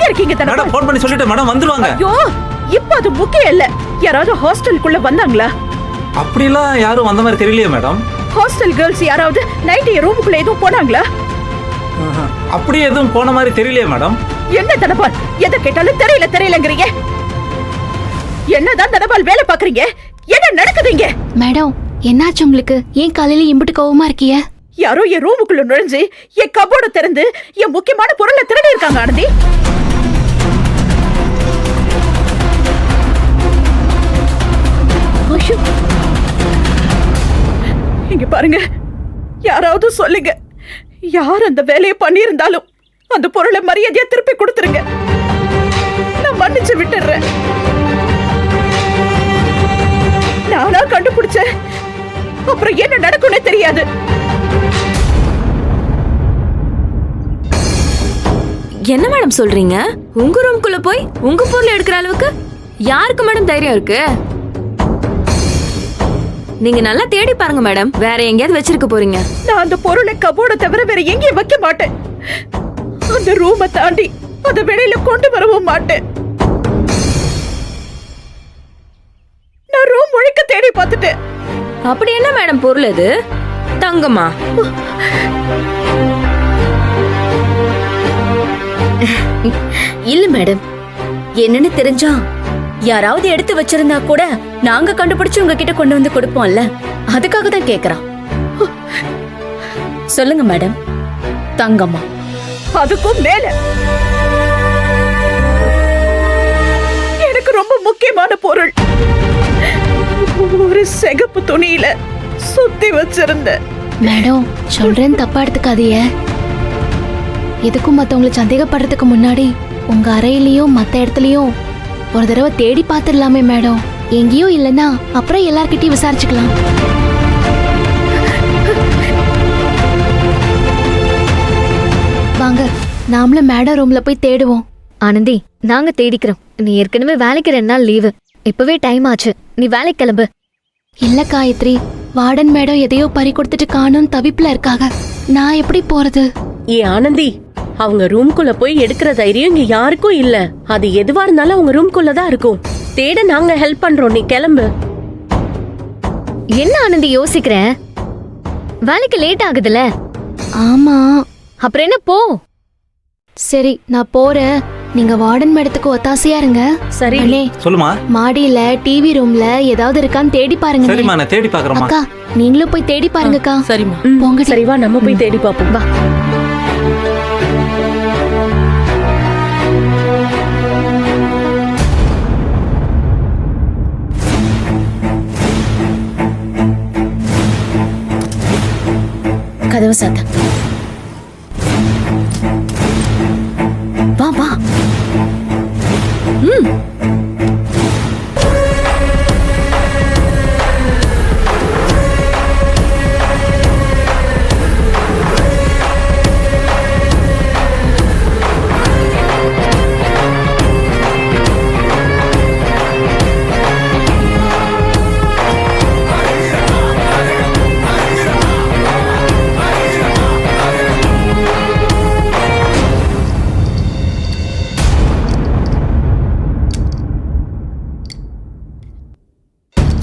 எங்க இருக்கீங்க madam Dhanapal? Phone பண்ணி சொல்லிட்டு மேடம் வந்துருவாங்க. ஐயோ, இப்ப அது முக்கியம் இல்ல. யாராவது ஹாஸ்டலுக்குள்ள வந்தாங்களா? அப்படிலாம் யாரும் வந்த மாதிரி தெரியலையே மேடம். ஹாஸ்டல் கேர்ள்ஸ் யாராவது நைட் ரூமுக்குள்ள எதுவும் போனாங்களா? அப்படி எதுவும் போன மாதிரி தெரியலையே மேடம். என்ன தனபால், எதை கேட்டாலும் தெரியலங்கிறீங்க. என்னதான் தனபால் வேலை பாக்குறீங்க? என்ன நடக்குதுங்க? மேடம், என்னாச்சு உங்களுக்கு? ஏன் காலையில இம்புட்டு கோவமா இருக்கீங்க? யாரோ என் ரூமுக்குள்ள நுழைஞ்சு என் கபோர்டு திறந்து என் முக்கியமான பொருளை திருடி இருக்காங்க ஆனந்தி. ஐயோ, இங்க பாருங்க, யாராவது சொல்லுங்க. யார் அந்த வேலையை பண்ணியிருந்தாலும் அந்த பொருளை மரியாதையா திருப்பி கொடுத்துருங்க. நான் மன்னிச்சு விட்டுறேன். நானா கண்டுபிடிச்சேன். அப்புறம் என்ன நடக்கும்னே தெரியாது. என்ன மேடம் சொல்றீங்க? உங்க ரூம்குள்ள போய் உங்க பொருள் எடுக்கிற அளவுக்கு யாருக்கு மேடம் தைரியம் இருக்கு? நீங்க நல்லா தேடி பாருங்க மேடம், வேற எங்கேயாவது வச்சிருக்க போறீங்க. நான் அந்த பொருளை கபோர்ட தவிர வேற எங்கேயும் வைக்க மாட்டேன். அந்த ரூமை தாண்டி அதை வெளியில கொண்டு வரவும் மாட்டேன். நான் ரூம் முழுக்க தேடி பார்த்துட்டேன். அப்படி என்ன மேடம் பொருள் அது? தங்கமா? இல்ல மேடம், என்னன்னு தெரிஞ்சா யாராவது எடுத்து வச்சிருந்தா கூட நாங்க கண்டுபிடிச்சு உங்ககிட்ட கொண்டு வந்து கொடுப்போம்ல, அதுக்காக தான் கேக்குறான். சொல்லுங்க மேடம். தங்கம்மா? அதுக்கும் மேல எனக்கு ரொம்ப முக்கியமான பொருள். ஒரு சிகப்பு துணியில சுத்தி வச்சிருந்த. மேடம், சொல்றேன் தப்பா எடுத்துக்காதீங்க. எதுக்கும் மத்தவங்களை சந்தேகப்படுறதுக்கு முன்னாடி உங்க அறையிலயும் மத்த இடத்துலயும் ஒரு தடவை தேடி பார்த்துடலாமே மேடம். எங்கேயும் இல்லைன்னா அப்புறம் எல்லார்கிட்டயும் விசாரிச்சுக்கலாம். வாங்க, நாமளும் மேடம் ரூம்ல போய் தேடுவோம். ஆனந்தி, நாங்க தேடிக்கிறோம். நீ ஏற்கனவே வேலைக்கு 2 நாள் லீவு. இப்பவே டைம் ஆச்சு, நீ வேலைக்கு கிளம்பு. இல்ல காயத்ரி, வார்டன் மேடம் எதையோ பறி கொடுத்துட்டு காணும் தவிப்புல இருக்காங்க. நான் எப்படி போறது? ஆனந்தி, அவங்க ரூம்குள்ள போய் எடுக்கிற தைரியம் இங்க யாருக்கும் இல்ல. அது எதுவா இருந்தாலும் அவங்க ரூம்குள்ளதான் இருக்கும். தேட நாங்க ஹெல்ப் பண்றோம், நீ கிளம்பு. என்ன ஆனந்தி யோசிக்கிற? வேலைக்கு லேட் ஆகுதுல. ஆமா, அப்புறம் என்ன, போ. சரி, நான் போறேன். நீங்க வார்டன் மேடத்துக்கு ஒத்தாசையா இருங்க. சரி. அண்ணே, சொல்லுமா. மாடியில டிவி ரூம்ல ஏதாவது இருக்கான்னு தேடி பாருங்க. சரிம்மா, நான் தேடி பாக்குறேம்மா. அக்கா, நீங்களும் போய் தேடி பாருங்கக்கா. சரிம்மா. போங்க. சரி வா, நம்ம போய் தேடி பாப்போம். வா. கதவு சாத்த. வா வா.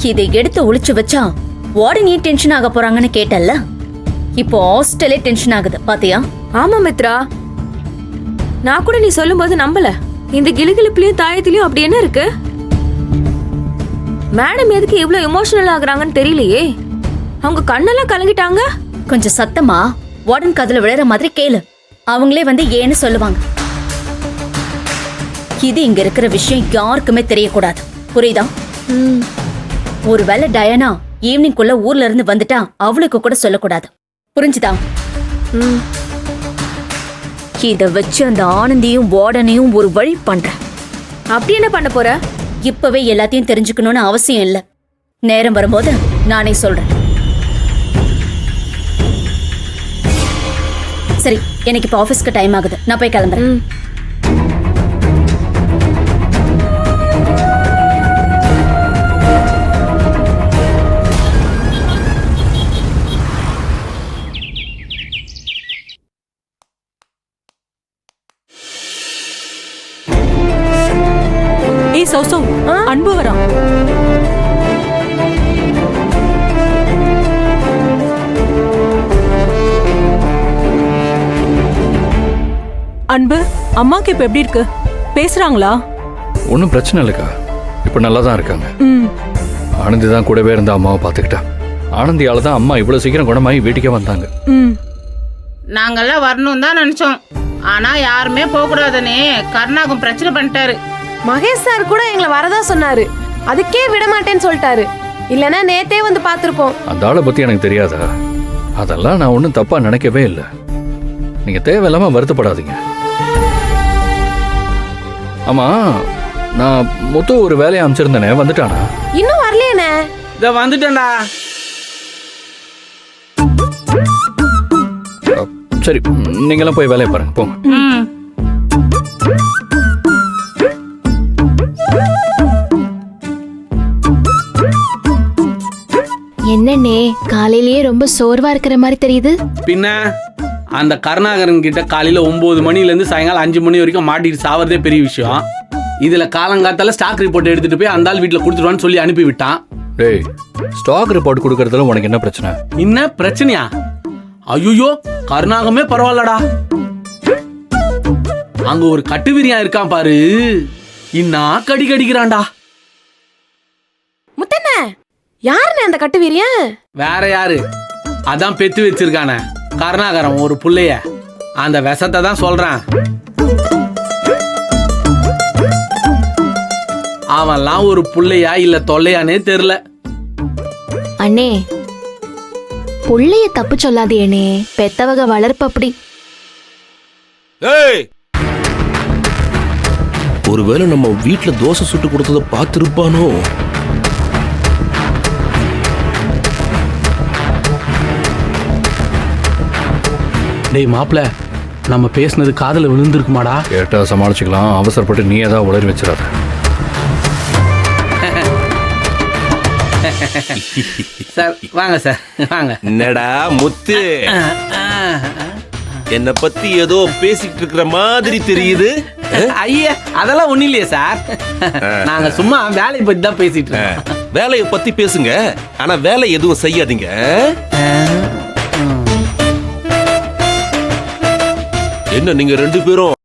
இதை எடுத்து ஒளிச்சு வச்சா வார்டன் ஏன் டென்ஷன் ஆக போறாங்கன்னு கேட்டல்ல. இப்போ ஹாஸ்டலே டென்ஷன் ஆகுது பாத்தியா? ஆமா மித்ரா, நான் கூட நீ சொல்லும் போது நம்பல. இந்த கிளுகிளுப்புலயும் தாயத்திலயும் அப்படி என்ன இருக்கு? மேடம் எதுக்கு இவ்வளவு எமோஷனல் ஆகுறாங்கன்னு தெரியலையே. அவங்க கண்ணெல்லாம் கலங்கிட்டாங்க. கொஞ்சம் சத்தமா வார்டன் காதுல விழுற மாதிரி கேளு. அவங்களே வந்து ஏன்னு சொல்லுவாங்க. இது இங்க இருக்கிற விஷயம் யாருக்குமே தெரியக்கூடாது, புரியுதா? ஒருவேளை டயனா ஈவினிங்குள்ள ஊர்ல இருந்து வந்துட்டா அவளுக்கு கூட சொல்லக்கூடாது, புரிஞ்சுதா? இத வச்சு அந்த ஆனந்தியும் வார்டனையும் ஒரு வழி பண்றேன். அப்படி என்ன பண்ண போற? இப்பவே எல்லாத்தையும் தெரிஞ்சுக்கணும்னு அவசியம் இல்ல. நேரம் வரும்போது நானே சொல்றேன். சரி, எனக்கு இப்ப ஆபீஸ்க்கு டைம் ஆகுது, நான் போய் கிளம்புறேன். ஏய் சௌசௌ, அன்பு வரான். அன்பு, அம்மாக்கு இப்ப எப்படி இருக்கு? பேசுறாங்களா? ஒன்றும் பிரச்சனை இல்லைக்கா, இப்போ நல்லா தான் இருக்காங்க. ம். ஆனந்தி தான் கூடவே இருந்த அம்மாவை பார்த்துக்கிட்டா. ஆனந்தியால தான் அம்மா இவ்வளோ சீக்கிரம் குணமாகி வீட்டுக்கே வந்தாங்க. ம். நாங்கெல்லாம் வரணும் தான் நினைச்சோம், ஆனா யாருமே போக கூடாதுன்னு கருணாகம் பிரச்சனை பண்ணிட்டாரு. மகேஷ் சார் கூட எங்களை வரதா சொன்னாரு, அதுக்கே விட மாட்டேன்னு சொல்லிட்டாரு. இல்லனா நேத்தே வந்து பார்த்திருப்போம். அந்த ஆளை பற்றி எனக்கு தெரியாதா? அதெல்லாம் நான் ஒன்றும் தப்பாக நினைக்கவே இல்லை. நீங்கள் தேவையில்லாமல் வருத்தப்படாதீங்க. ஆமாம், நான் மொத்தம் ஒரு வேலையை அமைச்சிருந்தேனே, வந்துட்டானா? இன்னும் வரலையேண்ணே. இத வந்துட்டேன்டா. சரி, நீங்களாம் போய் வேலையை பாருங்க, போங்க. என்னண்ணே காலையிலேயே ரொம்ப சோர்வா இருக்கிற மாதிரி தெரியுது. பின்ன அந்த கருணாகரன் கிட்ட காலையில 9 மணில இருந்து சாயங்காலம் 5 மணி வரைக்கும் மாட்டிட்டு சாவறதே பெரிய விஷயம். இதுல காலங்காத்தால ஸ்டாக் ரிப்போர்ட் எடுத்துட்டு போய் அந்த ஆள் வீட்டுல கொடுத்துருவான்னு சொல்லி அனுப்பி விட்டான். டேய், ஸ்டாக் ரிப்போர்ட் கொடுக்கறதுல உனக்கு என்ன பிரச்சனை? என்ன பிரச்சனையா? ஐயோ, கருணாகமே பரவாயில்லடா. அங்க ஒரு கட்டுவிரியா இருக்கான் பாரு, இன்னா கடி கடிக்கிறான்டா. முத்தண்ணே, யாருண்ணே அந்த கட்டு வீரியன்? வேற யாரு? அதான் பெத்து வச்சிருக்கானே கருணாகரன் ஒரு புள்ளைய. அந்த விஷத்தை தான் சொல்றான். அவன்லாம் ஒரு புள்ளையா இல்ல தொல்லையானே தெரியல. அண்ணே, புள்ளைய தப்பு சொல்லாதேனே, பெத்தவக வளர்ப்பு அப்படி. ஒருவேளை நம்ம வீட்டுல தோசை சுட்டு கொடுத்தத பார்த்திருப்பானோ? டேய் மாப்ள, நம்ம பேசுனது காதுல விழுந்திருக்குமாடா? கேட்டா சமாளிச்சுக்கலாம், அவசரப்பட்டு நீ ஏதாவது உளறி வச்சிடாத. சார் வாங்க சார், வாங்க. என்னடா முத்து, என்ன பத்தி ஏதோ பேசிட்டு இருக்கிற மாதிரி தெரியுது. ஐயா, அதெல்லாம் ஒண்ணும் இல்லையே சார், நாங்க சும்மா வேலையை பத்தி தான் பேசிட்டு இருக்கோம். வேலையை பத்தி பேசுங்க, ஆனா வேலை எதுவும் செய்யாதீங்க. என்ன நீங்க 2 பேரும்